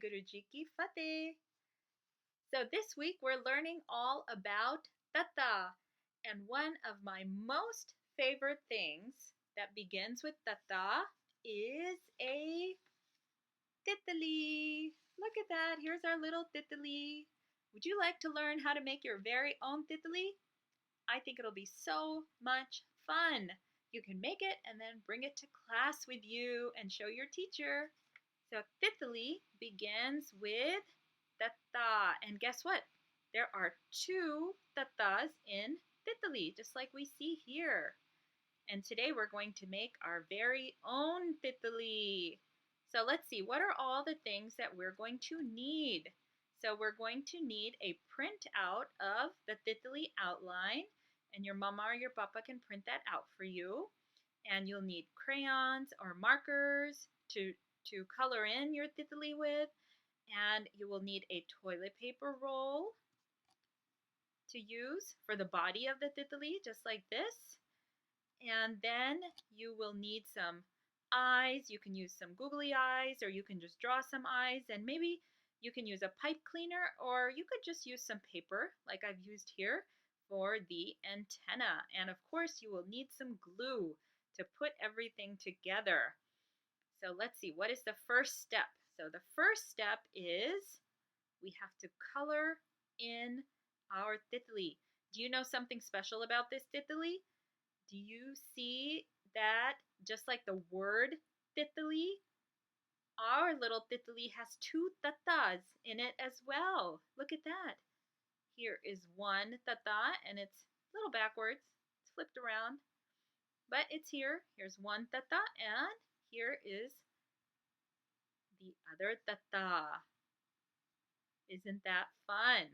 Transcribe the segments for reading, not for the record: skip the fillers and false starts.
Waheguru Ji Ki Fateh. So this week we're learning all about Thatta. And one of my most favorite things that begins with Thatta is a Thitli. Look at that. Here's our little Thitli. Would you like to learn how to make your very own Thitli? I think it'll be so much fun. You can make it and then bring it to class with you and show your teacher. So Thitli begins with Thatta. And guess what? There are two Thattas in Thitli, just like we see here. And today we're going to make our very own Thitli. So let's see, what are all the things that we're going to need? So we're going to need a printout of the Thitli outline, and your mama or your papa can print that out for you. And you'll need crayons or markers to color in your Thitli with, and you will need a toilet paper roll to use for the body of the Thitli, just like this. And then you will need some eyes. You can use some googly eyes, or you can just draw some eyes, and maybe you can use a pipe cleaner, or you could just use some paper like I've used here for the antenna. And of course you will need some glue to put everything together. So let's see, what is the first step? So the first step is we have to color in our Thitli. Do you know something special about this Thitli? Do you see that just like the word Thitli, our little Thitli has two Thattas in it as well. Look at that. Here is one Thatta, and it's a little backwards. It's flipped around, but it's here. Here's one Thatta, and here is the other Thatta. Isn't that fun?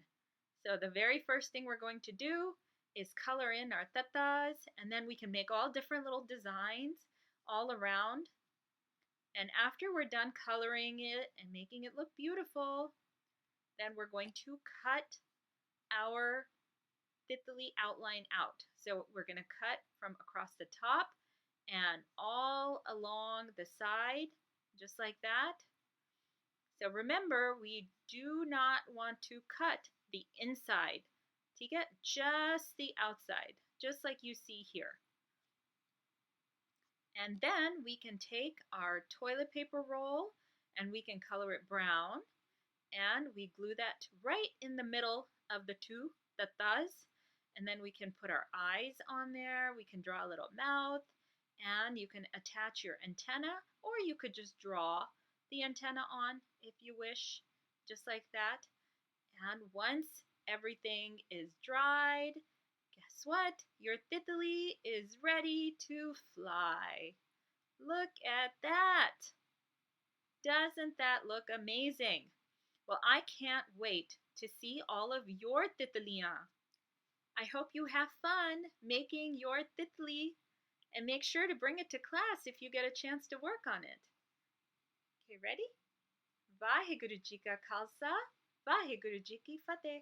So the very first thing we're going to do is color in our Thattas, and then we can make all different little designs all around. And after we're done coloring it and making it look beautiful, then we're going to cut our Thitli outline out. So we're going to cut from across the top and all along the side, just like that. So remember, we do not want to cut the inside, to get just the outside, just like you see here. And then we can take our toilet paper roll and we can color it brown, and we glue that right in the middle of the two Thattas. And then we can put our eyes on there, we can draw a little mouth, and you can attach your antenna, or you could just draw the antenna on if you wish, just like that. And once everything is dried, guess what? Your Thitli is ready to fly. Look at that! Doesn't that look amazing? Well, I can't wait to see all of your Thitliens. I hope you have fun making your Thitli, and make sure to bring it to class if you get a chance to work on it. Okay, ready? Waheguru Ji Ka Khalsa, Waheguru Ji Ki Fateh.